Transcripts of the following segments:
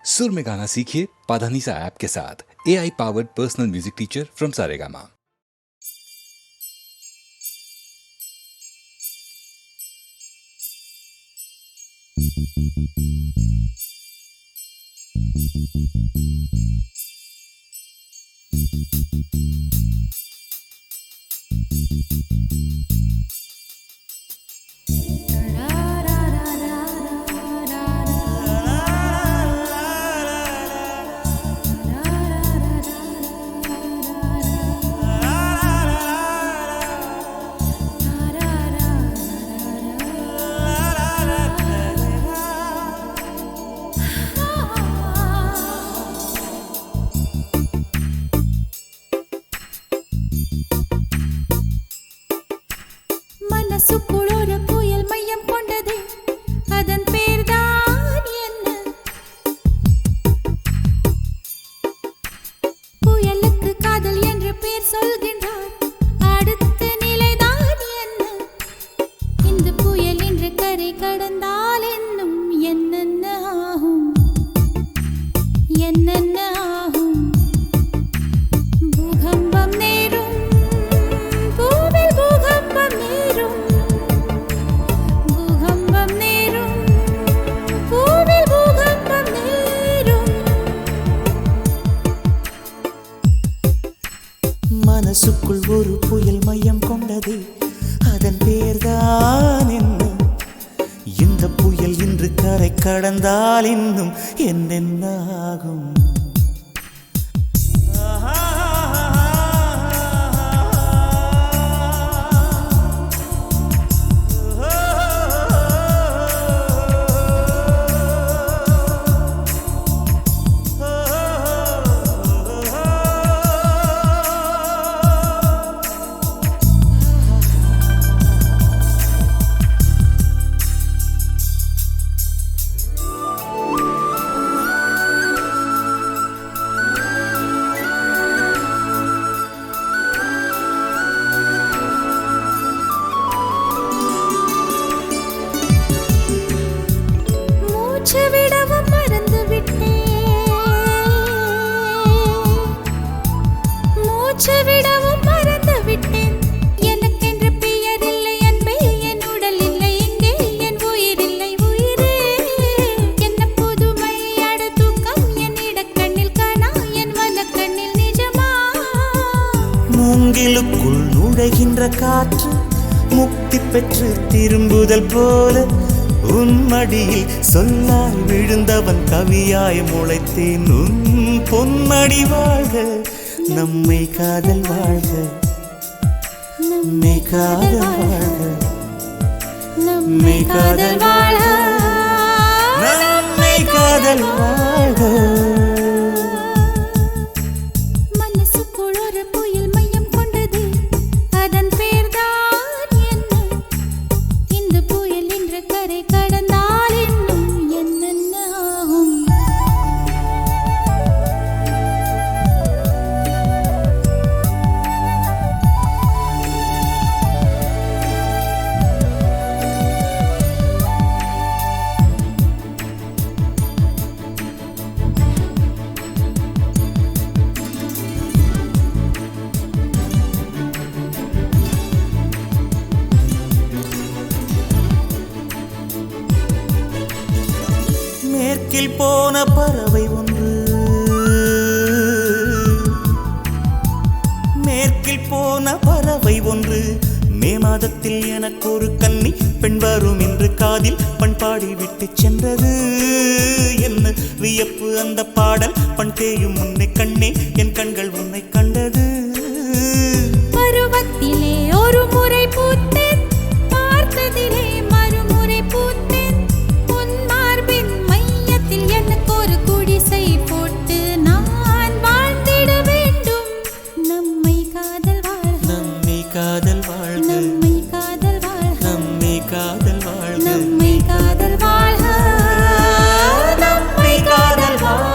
सुर में गाना सीखिए पाधानीसा ऐप के साथ। AI powered personal music teacher from Saregama. மனசுக்குள் ஒரு புயல் மையம் கொண்டது, அதன் பேர்தான் என்ன? புயலுக்கு காதல் என்று பேர் சொல்கின்றார், அடுத்த நிலைதான் என்ன? இந்த புயல் இன்று கரை கடந்தால் என்னும் என்னென்ன ஆகும், என்னென்ன ஆகும்? பூகம்பம் நேரும், பூவில் பூகம்பம் நேரும், பூகம்பம் நேரும், பூவில் பூகம்பம் நேரும். மனசுக்குள் ஒரு புயல் மையம் கொண்டது, அதன் பேர்தான் என்ன? இந்த புயல் இன்று கரை கடந்தால் இன்னும் என்னென்ன ஆகும்? மூச்சு விடவும் மறந்து விட்டேன், மூச்சு விடவும் மறந்து விட்டேன். எனக்கென்று பெயர் இல்லை அன்பே, என் உடல் இல்லை இங்கே, என் உயிர் இல்லை உயிரே. என்ன புதுமை அட தூக்கம், என் இடக்கண்ணில் காணா, என் வலக்கண்ணில் நிஜமா? மூங்கிலுக்குள் நுழைகின்ற காற்று முக்தி பெற்று திரும்புதல் போல உன் மடியில் சொல்லாய் விழுந்தவன் கவியாய் முளைத்தேன். உன் பொன்மடி வாழ்க, நம்மை காதல் வாழ்க, நம்மை காதல் வாழ்க, நம்மை காதல் வாழ, நம்மை காதல் வாழ்க. மனசுக்குள் ஒரு புயல் மையம் கொண்டது, அதன் பேர்தான் என்ன? இந்த புயல் இன்று கரை கடந்தால் இன்னும் என்னென்ன ஆகும்? மேற்கில் போன பறவை ஒன்று, மேற்கில் போன பறவை ஒன்று, மே மாதத்தில் எனக்கு ஒரு கன்னி பெண் வரும் என்று காதில் பண்பாடி விட்டு சென்றது. என்ன வியப்பு அந்த பாடல், பண் தேயும் உன்னை கண்ணே, என் கண்கள் உன்னை கண்டது. பருவத்திலே ஒரு முறை பூத்தேன், பார்த்ததிலே மறுமுறை பூத்தேன். உன் மார்பின் மையத்தில் எனக்கு ஒரு குடிசை போட்டு நான் வாழ்ந்திட வேண்டும். நம்மை காதல் வாழ்க, நம்மை காதல் வாழ்க, நம்மை காதல் வாழ்க, நம்மை காதல் வாழ்க, நம்மை காதல் வாழ்க, நம்மை காதல் வாழ்க.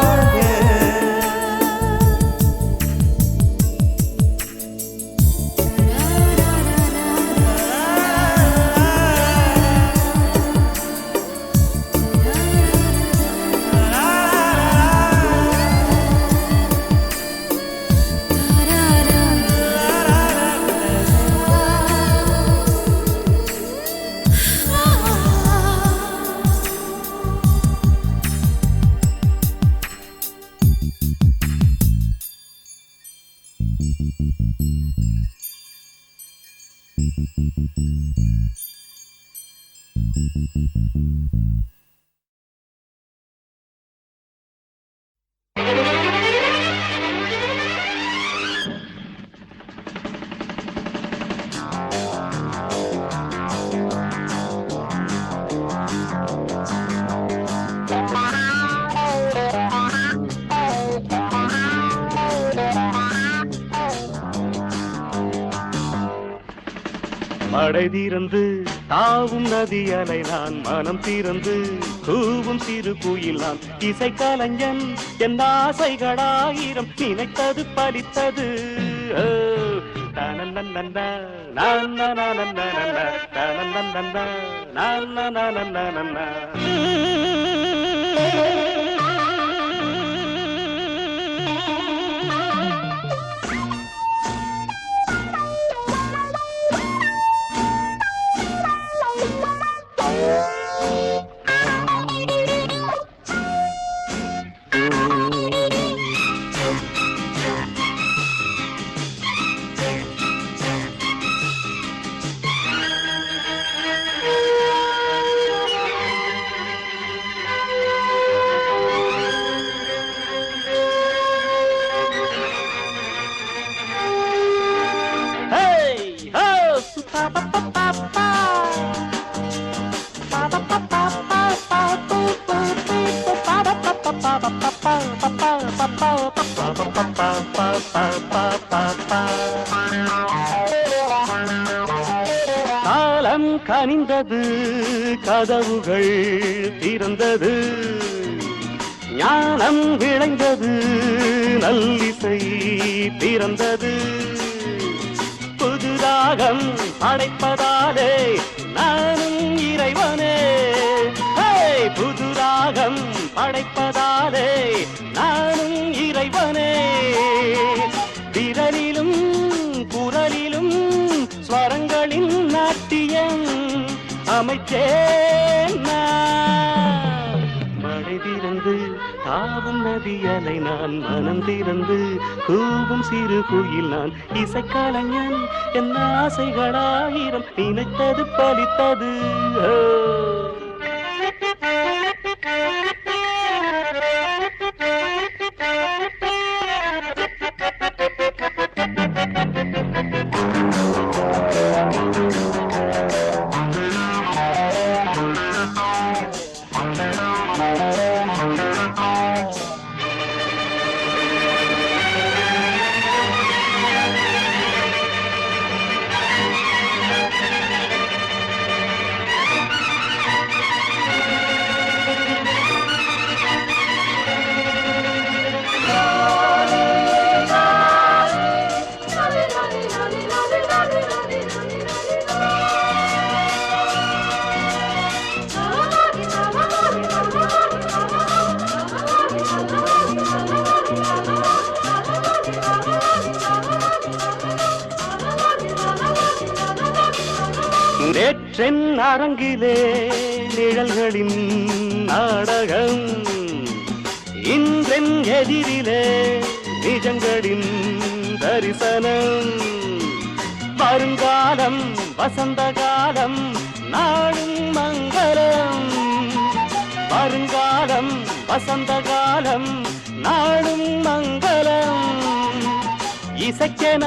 மடை தீரந்து தாவும் நதி அலை நான் மனம் தீரந்து கூவும் சிறு குயில் நான் இசை கலைஞன் என் ஆசைகளாயிரம் நினைத்தது பலித்தது காலம் கனிந்தது கதவுகள் திறந்தது ஞானம் விளைந்தது நல்லிசை பிறந்தது புதுராகம் படைப்பதாலே நானும் இறைவனே புதுராகம் படைப்பதாலே நானும் இறைவனே விரலிலும் குரலிலும் ஸ்வரங்களின் நாட்டியம் அமைச்சேன் மழை திறந்து தாவும் நதி அலை நான் மனம் திறந்து கூவும் சிறு குயில் நான் இசைக்கலைஞன் என் ஆசைகளாயிரம் நினைத்தது பலித்தது நேற்றென் அரங்கிலே நிழல்களின் நாடகம் இன்றென் எதிரிலே நிஜங்களின் தரிசனம் வருங்காலம் வசந்த காலம் நாளும் மங்களம் வருங்காலம் வசந்த காலம் நாளும் மங்களம் இசைக்கென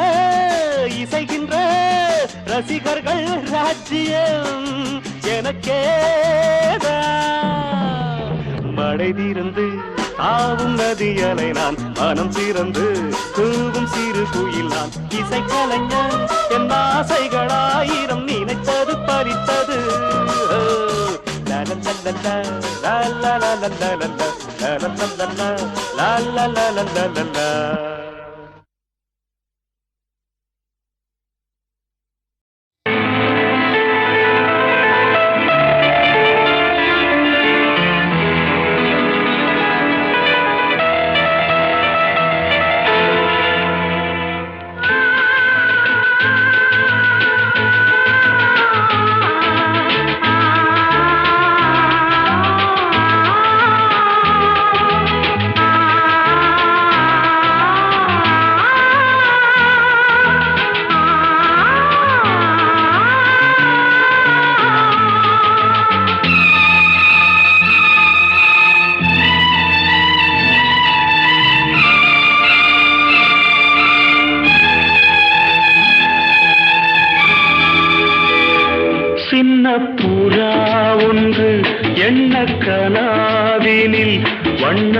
இசைகின்ற ரசிகர்கள் ராஜ்யம் எனக்கேதான் மழை தீர்ந்து தாவும் நதி அலை நான் மனம் திறந்து கூவும் சிறு குயில் நான் இசைக்கலைஞன் என் ஆசைகளாயிரம் நினைத்தது பறித்தது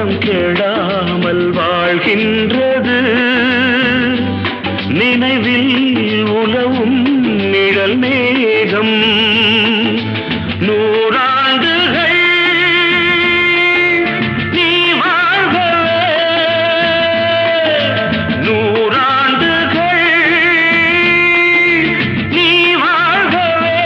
வண்ணம் கெடாமல் வாழ்கின்றது நினைவில் உலவும் நிழல் மேகம் நூறாண்டுகள் நீ வாழ்கவே நூறாண்டுகள் நீ வாழ்கவே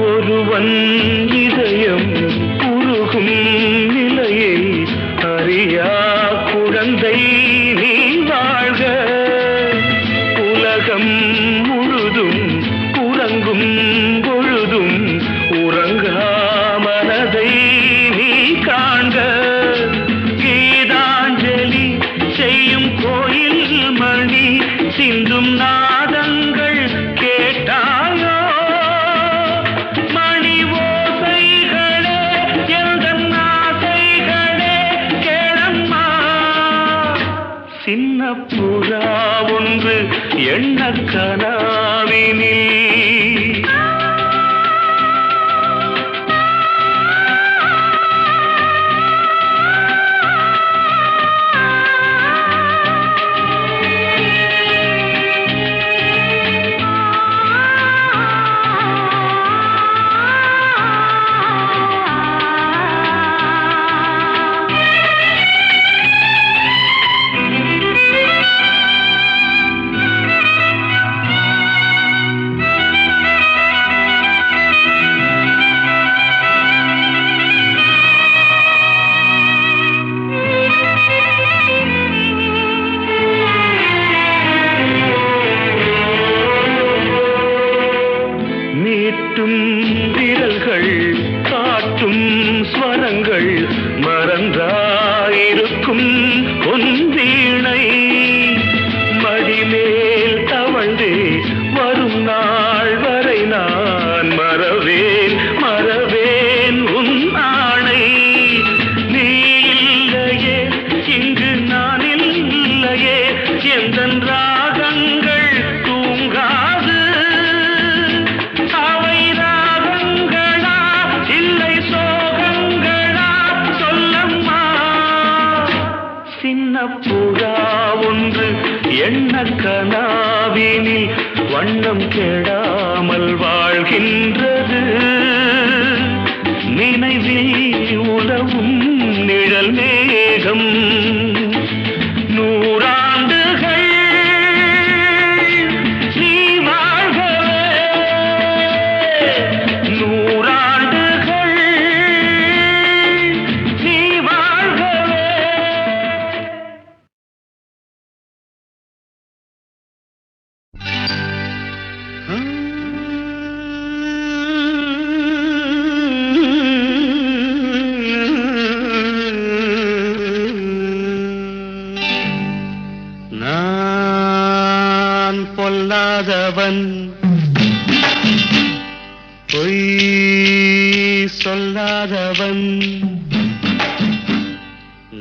ஒருவன் இதயம் உருகும் நிலையை அறியா குழந்தை நீ வாழ்க உலகம் முழுதும் உறங்கும் பொழுதும் உறங்கா மனதை நீ காண்க கீதாஞ்சலி செய்யும் கோயில் மணி சிந்தும் நாதங்கள் கேட்டாயோ மணி ஓசைகளே எந்தன் ஆசைகளே கேளம்மா சின்ன புறா ஒன்று எண்ண கனாவினில் நீட்டும் விரல்கள் காட்டும் ஸ்வரங்கள் மறந்தாயிருக்கும் பொன்வீணை மடிமேல் தவழ்ந்தே வரும் நாள் வரை நான் மறவேன் மறவேன் உன் ஆணை நீ இல்லையே இங்கு நான் இல்லையே எந்தன் ராகங்கள் தூங்காது அவை ராகங்களா இல்லை சோகங்களா சொல்லம்மா சின்ன புறா ஒன்று எண்ண கனாவினில் வண்ணம் கெடாமல் வாழ்கின்றது நினைவில் உலவும் நிழல் மேகம் நூறாண்டுகள் நீ வாழ்கவே நூறாண்டுகள் நீ வாழ்கவே நான் பொல்லாதவன் பொய் சொல்லாதவன்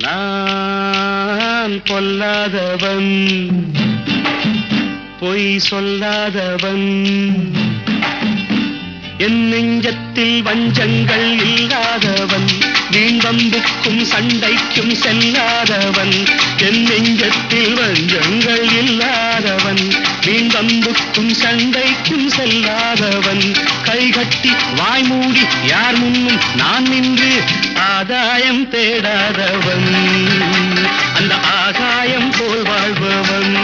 நான் பொல்லாதவன் பொய் சொல்லாதவன் என் நெஞ்சத்தில் வஞ்சங்கள் இல்லாதவன் வீண்வம்புக்கும் சண்டைக்கும் செல்லாதவன் என் நெஞ்சத்தில் வஞ்சங்கள் இல்லாதவன் வீண்வம்புக்கும் சண்டைக்கும் செல்லாதவன் கைகட்டி வாய்மூடி யார் முன்னும் நான் நின்று ஆதாயம் தேடாதவன் அந்த ஆகாயம் போல் வாழ்பவன்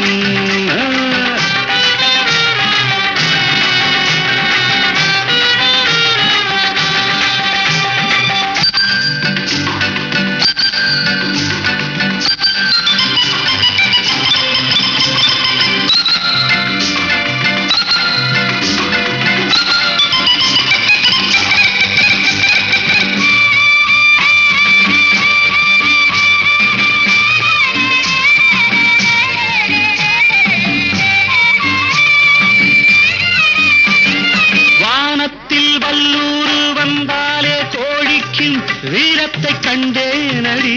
கொடிக்கும் வீரத்தை கண்டேனடி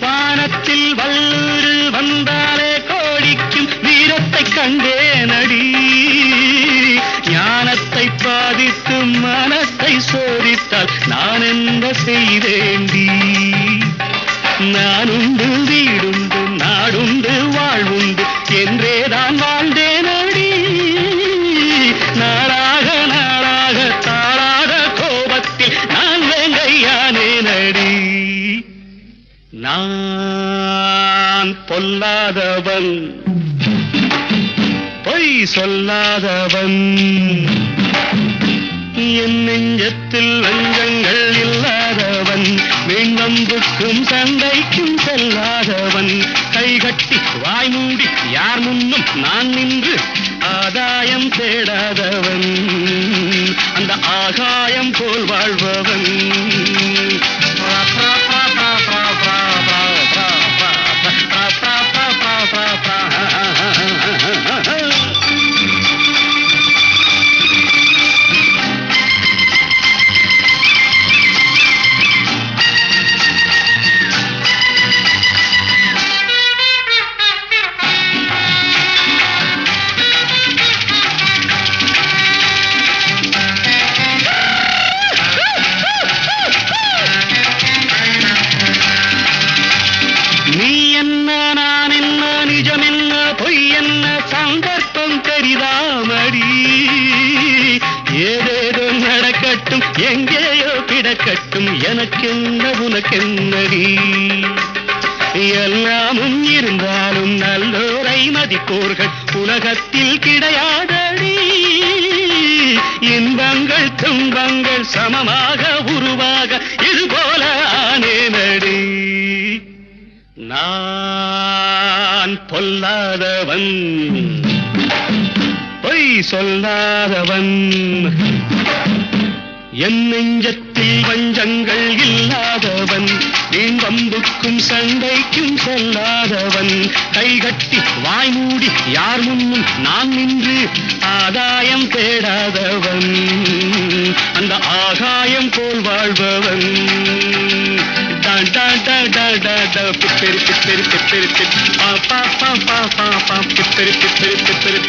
வானத்தில் வல்லூரு வந்தாலே கோடிக்கும் வீரத்தை கண்டேனடி ஞானத்தை பாதித்து மனத்தை சோதித்தால் நான் என்ன செய்தேண்டி நானுண்டு வீடுண்டு நாடுண்டு வாழ்வுண்டு என்றேதான் வாழ்ந்தேனடி நாளாக நாளாக தாளாக கோபத்தில் நான் வேங்கையானேனடி நான் பொல்லாதவன் பொய் சொல்லாதவன் என் நெஞ்சத்தில் வஞ்சங்கள் இல்லாதவன் வீண்வம்புக்கும் சண்டைக்கும் செல்லாதவன் கைகட்டி வாய் மூடி யார் முன்னும் நான் நின்று ஆதாயம் தேடாதவன் அந்த ஆகாயம் போல் வாழ்பவன் ஏதேதோ நடக்கட்டும் எங்கேயோ கிடக்கட்டும் எனக்கென்ன உனக்கென்னடி எல்லாமும் இருந்தாலும் நல்லோரை மதிப்போர்கள் உலகத்தில் கிடையாதடி இன்பங்கள் துன்பங்கள் சமமாக உருவாக இதுபோல ஆனேனடி நான் பொல்லாதவன் பொய் சொல்லாதவன் என் நெஞ்சத்தில் வஞ்சங்கள் இல்லாதவன் வீண்வம்புக்கும் சண்டைக்கும் செல்லாதவன் கைகட்டி வாய் மூடி யார் முன்னும் நான் நின்று ஆதாயம் தேடாதவன் அந்த ஆகாயம் போல் வாழ்பவன் பிப்பெரி பிப்பெரி பிப்பெரி பா பா பா பா பா பா பிப்பெரி பிப்பெரி பிப்பெரி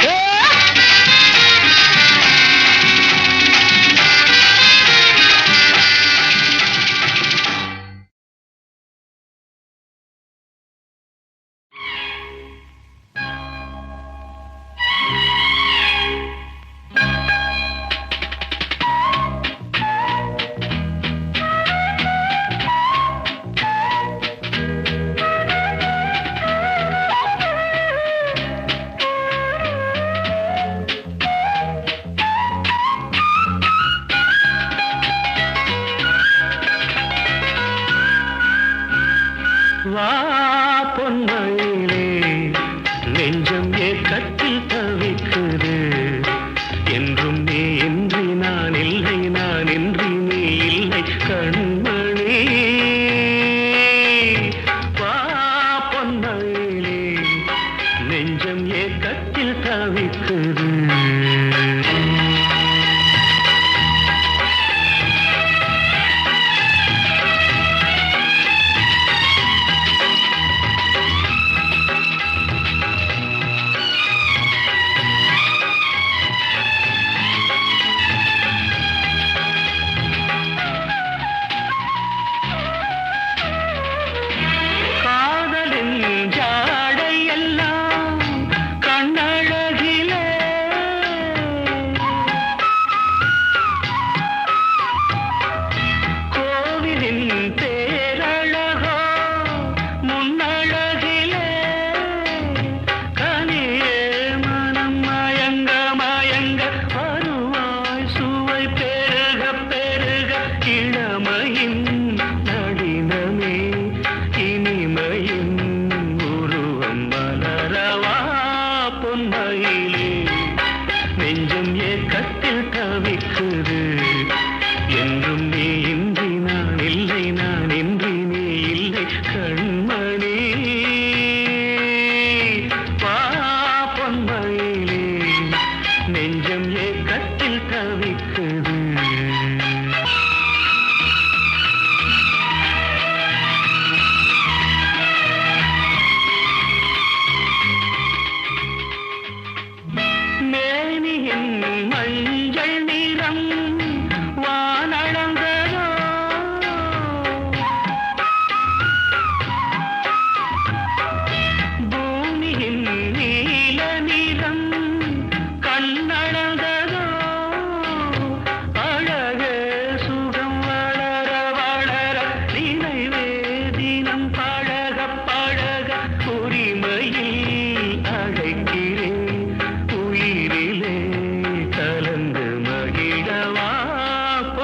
வா பொன்மயிலே நெஞ்சம் ஏக்கத்தில் தவிக்குது என்றும் நீ இன்றி நான் இல்லை நான் இன்றி நீ இல்லை கண்மணி வா பொன்மயிலே நெஞ்சம் ஏக்கத்தில் தவிக்குது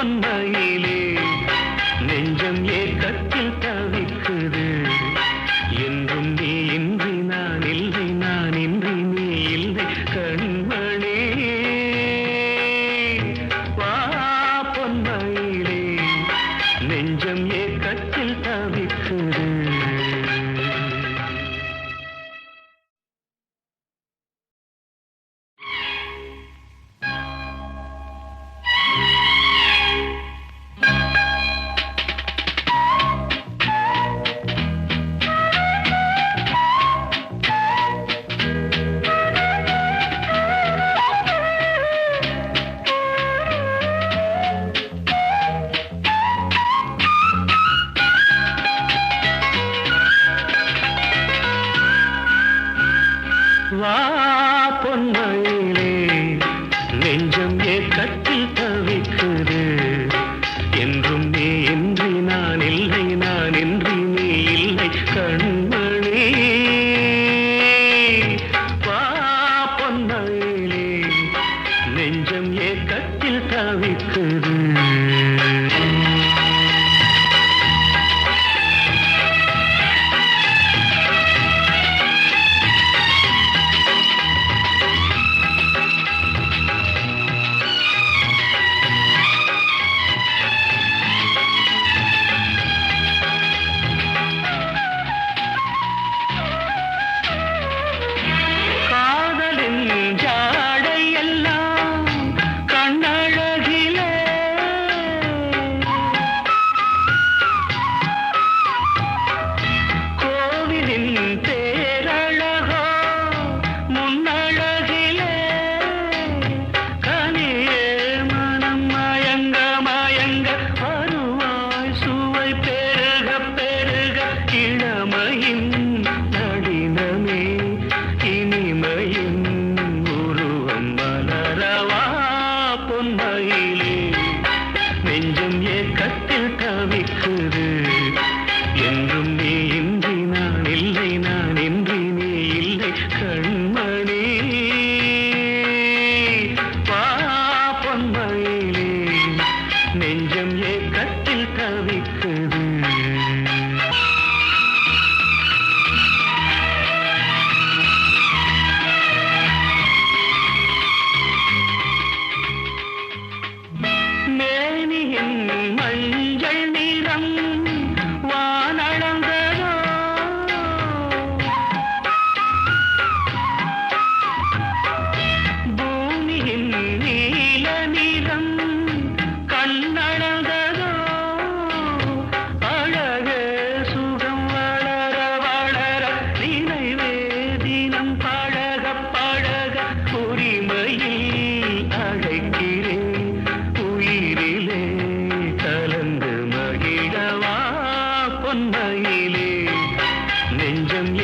பொன்மையிலே நெஞ்சம் ஏக்கத்தில் தவிக்குது என்றும் நீ இன்றி நான் இல்லை நான் இன்றி நீ இல்லை கண்மணி வா பொன்மையிலே நெஞ்சம் ஏக்கத்தில் தவிக்குது வா பொன்மையிலே நெஞ்சம்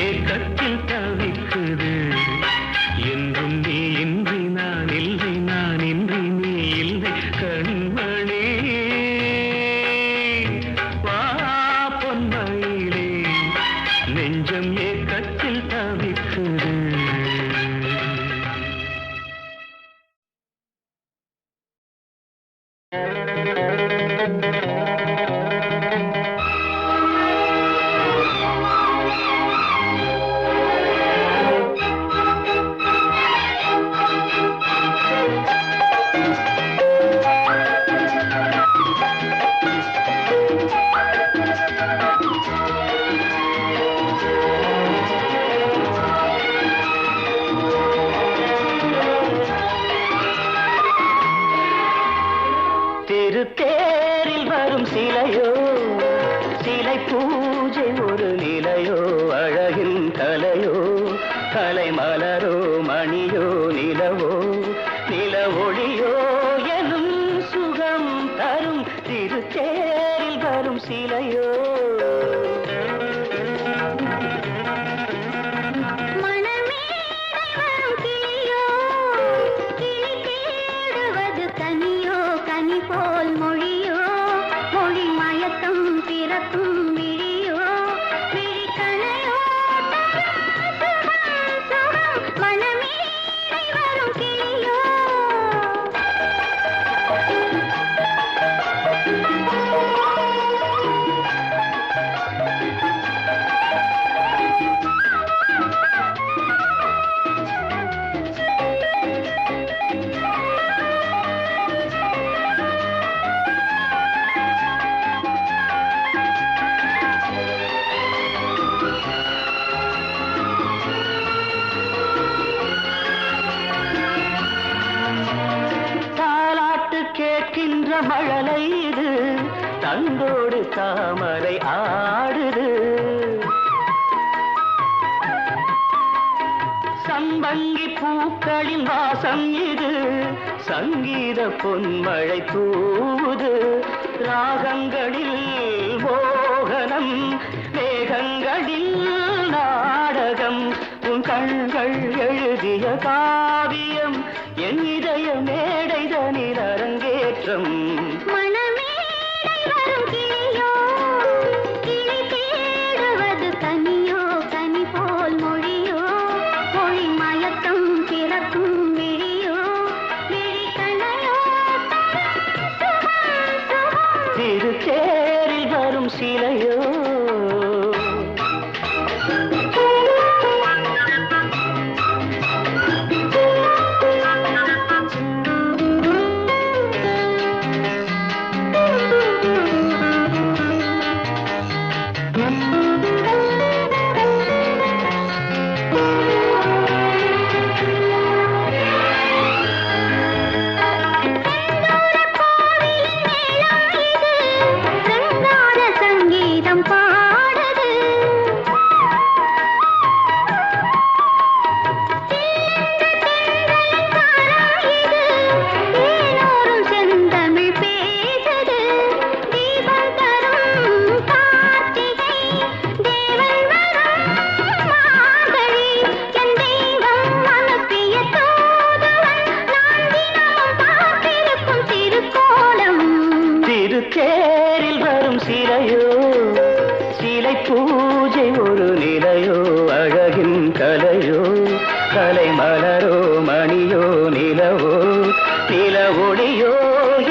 ஏக்கத்தில் தவிக்குது என்றும் நீ இன்றி நான் இல்லை நான் இன்றி நீ இல்லை கண்மணி வா பொன்மையிலே நெஞ்சம் ஏக்கத்தில் தவிக்குது திருத்தேரில் வரும் சிலையோ சிலை பூஜை ஒரு நிலையோ அழகின் கலையோ கலை மலரோ மணியோ நிலவோ நில ஒளியோ எனும் சுகம் தரும் திருத்தேரில் வரும் சிலையோ மழலை இது தந்தோடு தாமரை ஆடுது சம்பங்கி பூக்களின் வாசம் இது சங்கீத பொன்மழை தூவுது ராகங்களில் மோகனம் மேகங்களில் நாடகம் உன் கண்கள் எழுதிய காவியம் என் இதய மேடைதனில் அரங்கேற்றம் திருச்சேரில் வரும் சிலையோ திருச்சேரில் வரும் சிலையோ சிலை பூஜை ஒரு நிலையோ அழகின் கலையோ கலை மலரோ மணியோ நிலவோ நில ஒளியோ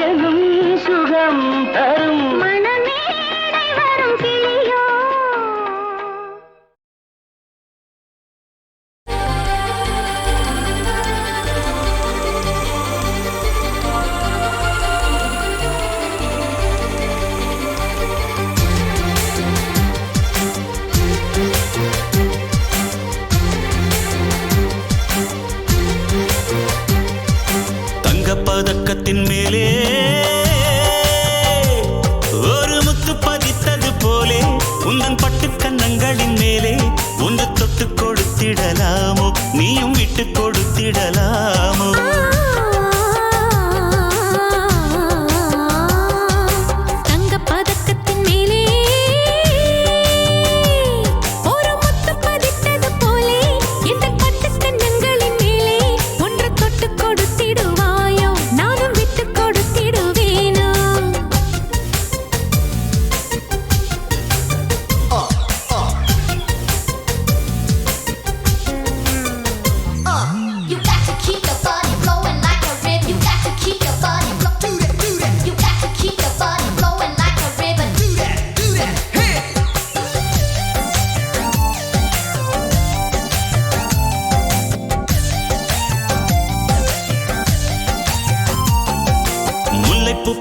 எனும் சுகம் தரும் மனமேடை வரும் கிளியோ பதக்கத்தின் மேலே ஒரு முத்து பதித்தது போலே உந்தன் பட்டு கன்னங்களின் மேலே ஒன்று தொட்டு கொடுத்திடலாமோ நீயும் விட்டு கொடுத்திடலாமோ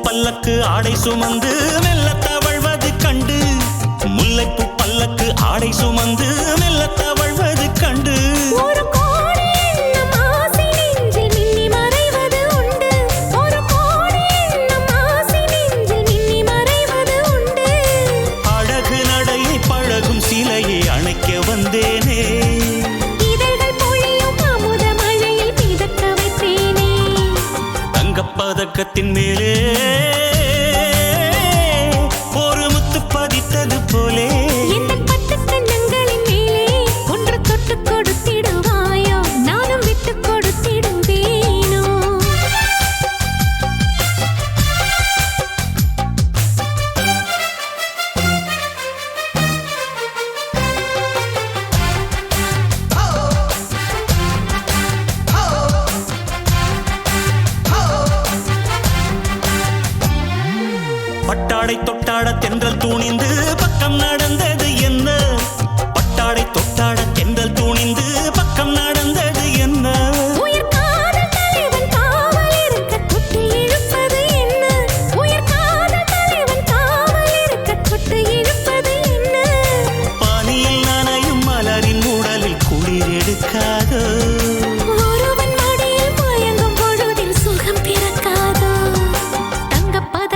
பல்லக்கு ஆடை சுமந்து மெல்ல தவழ்வது கண்டு முல்லைப்பூ பல்லக்கு ஆடை சுமந்து மெல்ல தவழ்வது கண்டு ஒரு கோடி எண்ணம் ஆசை நெஞ்சில் மின்னி மறைவது உண்டு ஒரு கோடி எண்ணம் ஆசை நெஞ்சில் மின்னி மறைவது உண்டு அழகு நடையை பழகும் சிலையை அணைக்க வந்தேனே இதழ்கள் பொழியும் அமுத மழையில் மிதக்க வைத்தேனே தங்கப்பதக்கத்தின் மேலே ஒரு முத்து பதித்தது போலே இந்த பட்டு கண்ணங்களின் மேலே ஒன்று தொட்டு கொடுத்திடுவாயோ நானும் விட்டு கொடுத்திடுவேனோ பட்டாடை தொட்டாட தென்றல் தூணிந்து பக்கம் நடந்தது என்ன பட்டாடை தொட்டாட தென்றல் தூணிந்து பக்கம் நடந்தது என்ன உயிர் காதல் தலைவன் காவல் இருக்க தொட்டு இழுப்பது என்ன உயிர் காதல் தலைவன் காவல் இருக்க தொட்டு இழுப்பது என்ன பானியில் நனையும் மலரின் உடலில் குளிர் எடுக்காதோ ஒருவன் மடியில் மயங்கும் பொழுதில் சுகம் பிறக்காதோ தங்கப்பத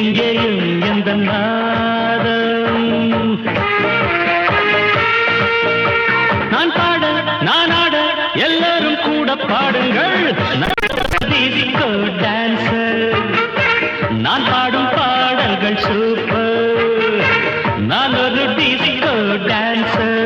எங்கேயும் எந்த நாதம் நான் பாட நான் ஆட எல்லாரும் கூட பாடுங்கள் டிஸ்கோ டான்சர் நான் பாடும் பாடல்கள் சூப்பர் நான் ஒரு டிஸ்கோ டான்சர்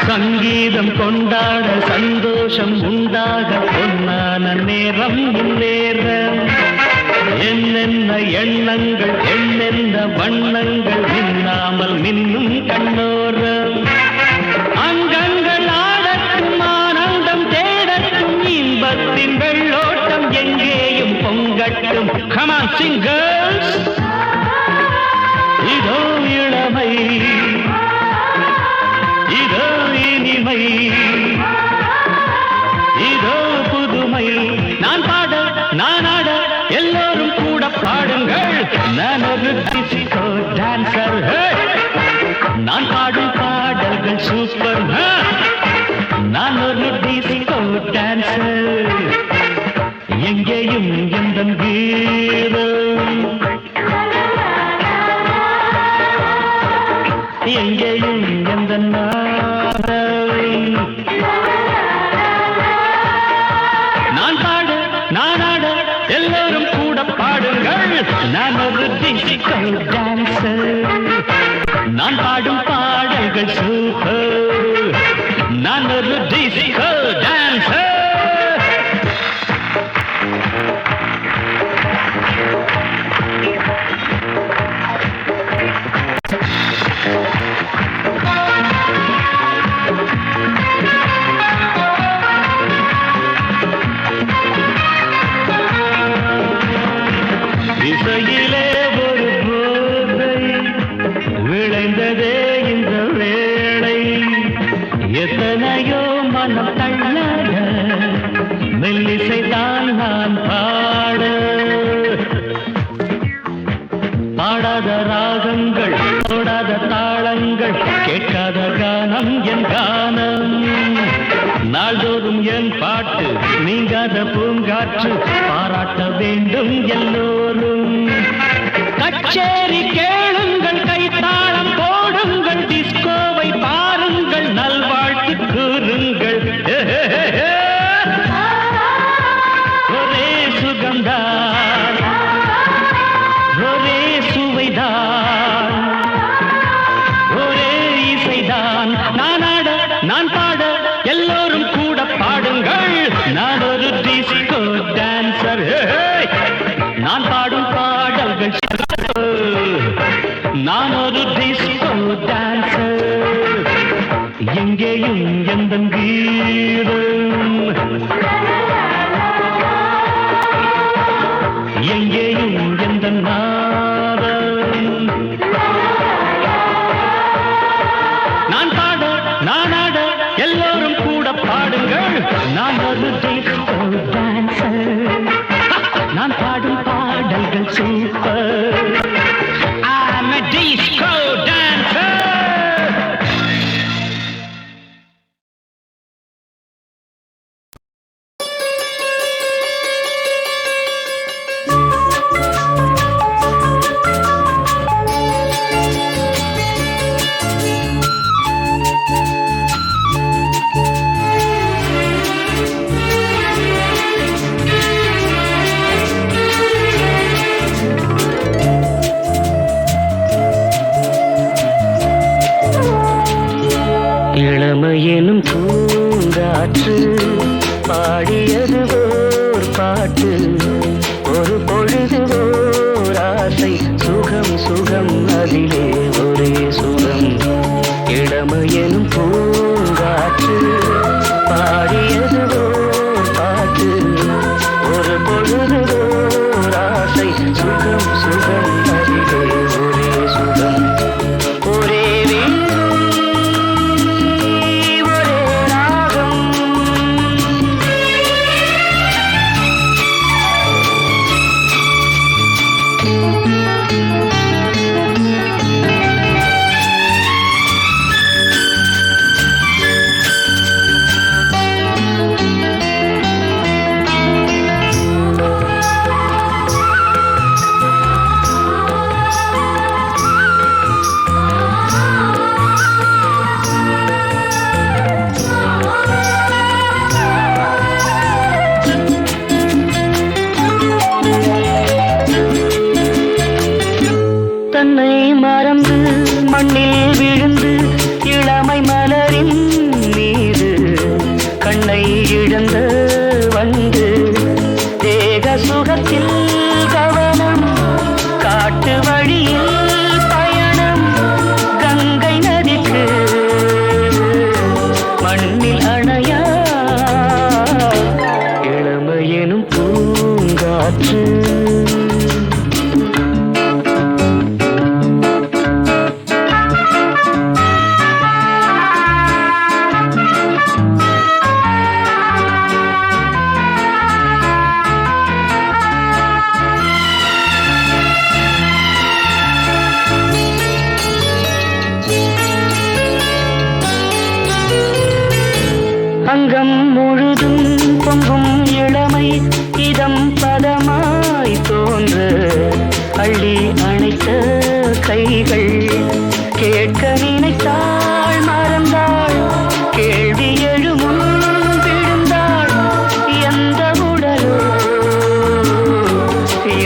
சங்கீதம் கொண்டாட சந்தோஷம் உண்டாக பொன்னான நேரம் இந்நேரம் என்னென்ன எண்ணங்கள் என்னென்ன வண்ணங்கள் மின்னாமல் மின்னும் கண்ணோரம் அங்கங்கள் ஆடட்டும் ஆனந்தம் தேடட்டும் இன்பத்தின் வெள்ளோட்டம் எங்கேயும் பொங்கட்டும் Come on, sing girls. இதோ இளமை இதோ இனிமை இதோ புதுமை நான் பாட நான் ஆட எல்லோரும் கூட பாடுங்கள் நான் ஒரு டிஸ்கோ டான்சர் நான் பாடும் பாடல்கள் சூப்பர் நான் ஒரு டிஸ்கோ டான்சர் எங்கேயும் எந்த கீதம் எங்கேயும் எந்த நான் பாட நான் ஆட எல்லோரும் கூட பாடுங்கள் நான் ஒரு டிஸ்கோ டான்சர் நான் பாடும் பாடல்கள் சூப்பர் நான் ஒரு டிஸ்கோ டான்சர் இசையிலே ஒரு போதை விளைந்ததே இந்த வேளை எத்தனையோ மனம் தள்ளாட மெல்லிசைதான் நான் பாட பாடாத ராகங்கள் போடாத தாளங்கள் கேட்காத கானம் என் கானம் நாள்தோறும் என் பாட்டு நீங்காத பூங்காற்று பாராட்ட வேண்டும் எல்லோரும் கச்சேரி கேளுங்கள் கைத்தாளம் போடுங்கள் டிஸ்கோவை பாருங்கள் நல்வாழ்த்து கூறுங்கள் ஒரே சுகம்தான் ஒரே சுவைதான் ஒரே இசைதான் நான் ஆட நான் பாட எல்லோரும் கூட பாடுங்கள் நான் ஒரு டிஸ்கோ டான்சர் நான் பாடும் பாடல்கள் நான் ஒரு டிஸ்கோ டான்சர் எங்கேயும் எந்த கீதம் எங்கேயும் எந்த நாதம் நான் பாட நான் ஆட எல்லோரும் கூட பாடுங்கள் நான் ஒரு டிஸ்கோ டான்சர் நான் பாடும் பாடல்கள் super I'm a disco dancer. இளமையெனும் பூங்காற்று பாடியது ஓர் பாட்டு ஒரு பொழுது ஓர் ஓராசை சுகம் சுகம் அதிலே ஒரே சுகம் இளமையெனும் பூங்காற்று பாடியது ஓர் பாட்டு ஒரு பொழுது ஓராசை சுகம் சுகம் அதிலே ஒரே சுகம் ஒரே ஒரே ராகம் தன்னை மறந்து மண்ணில் விழுந்து இளமை மலரின் மீது கண்ணை இழந்த வந்து தேக சுகத்தில் கவனம் காட்டு வழியில் பயணம் கங்கை நதிக்கு மண்ணில் அணையா இளமையெனும் பூங்காற்று அங்கம் முழுதும் பொங்கும் இளமை இதம் பதமாய் தோன்ற அள்ளி அணைத்த கைகள் கேட்க நினைத்தாள் மறந்தாள் கேள்வி எழுமுன் விழுந்தாள் எந்த உடலோ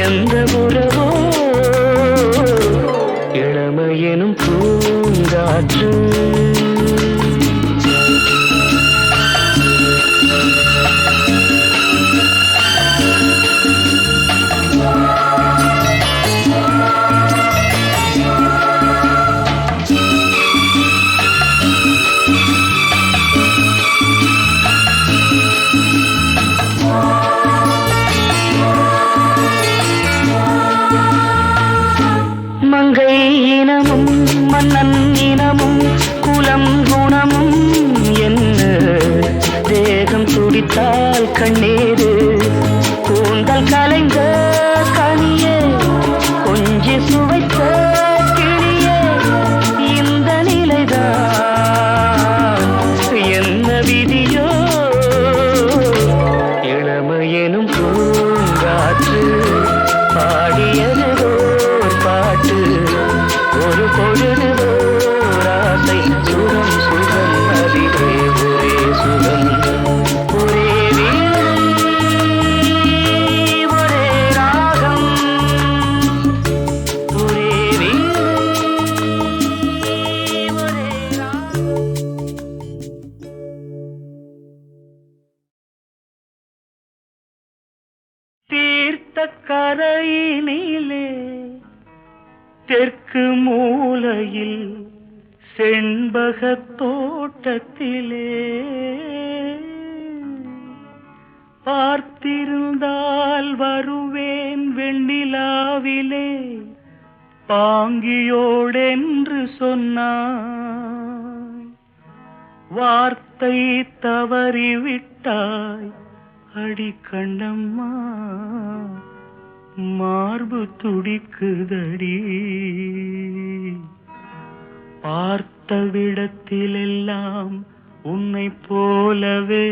எந்த உறவோ இளமையெனும் பூங்காற்று மங்கை இனமும் மன்னன் இனமும் குலம் குணமும் என்ன தேகம் துடித்தால் கண்ணீரு கூந்தல் கலைந்த கனியே கொஞ்சி சுவைத்த கிளியே இந்த நிலைதான் என்ன விதியோ இளமையெனும் பூங்காற்று பாடியது பாட்டு ஒரு பொழுது ஓராசை சுகம் சுகம் அதிலே ஒரே சுகம் ஒரே ஒரே ராகம் ஒரே ஒரே ராகம் தீர்த்த கரையினிலே தெற்கு மூலையில் செண்பகத் தோட்டத்திலே பார்த்திருந்தால் வருவேன் வெண்ணிலாவிலே பாங்கியோடென்று சொன்னாய் வார்த்தை தவறிவிட்டாய் அடி கண்ணம்மா மார்பு துடிக்குதடி பார்த்த விடத்திலெல்லாம் உன்னை போலவே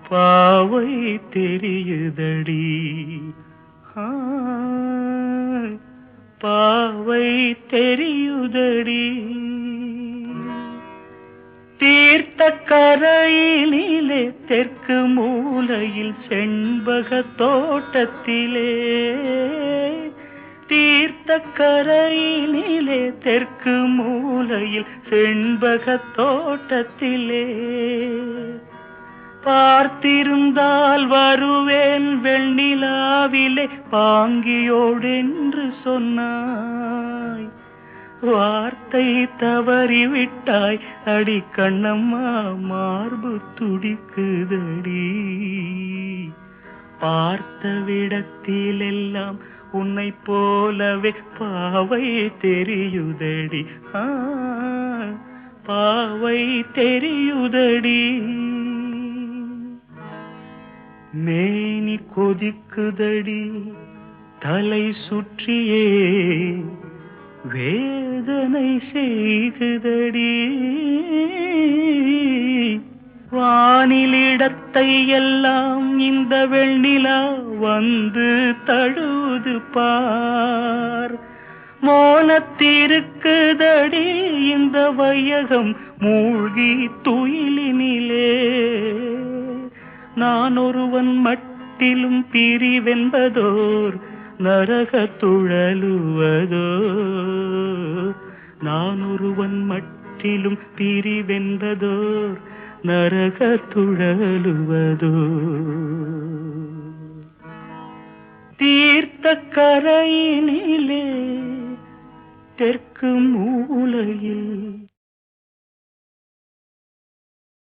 பாவை தெரியுதடி பாவை தெரியுதடி தீர்த்த கரையினிலே தெற்கு மூலையில் செண்பக தோட்டத்திலே தீர்த்த கரையினிலே தெற்கு மூலையில் செண்பக தோட்டத்திலே பார்த்திருந்தால் வருவேன் வெண்ணிலாவிலே பாங்கியோடென்று சொன்னாய். வார்த்தை தவறிவிட்டாய் அடி கண்ணம்மா, மார்பு துடிக்குதடி. பார்த்த விடத்திலெல்லாம் உன்னை போலவே பாவை தெரியுதடி. பாவை தெரியுதடி. மேனி கொதிக்குதடி, தலை சுற்றியே வேதனை செய்குதடி. வானிலிடத்தை எல்லாம் இந்த வெண்ணிலா வந்து தழுவுது பார். மோனத்திருக்குதடி இந்த வையகம் மூழ்கி துயிலினிலே. நான் ஒருவன் மட்டிலும் பிரிவென்பதோர் நரக துழலுவதோ. நான் ஒருவன் மட்டிலும் பிரிவென்பதோர் நரக துழலுவதோ. தீர்த்த கரையினிலே தெற்கு மூலையில்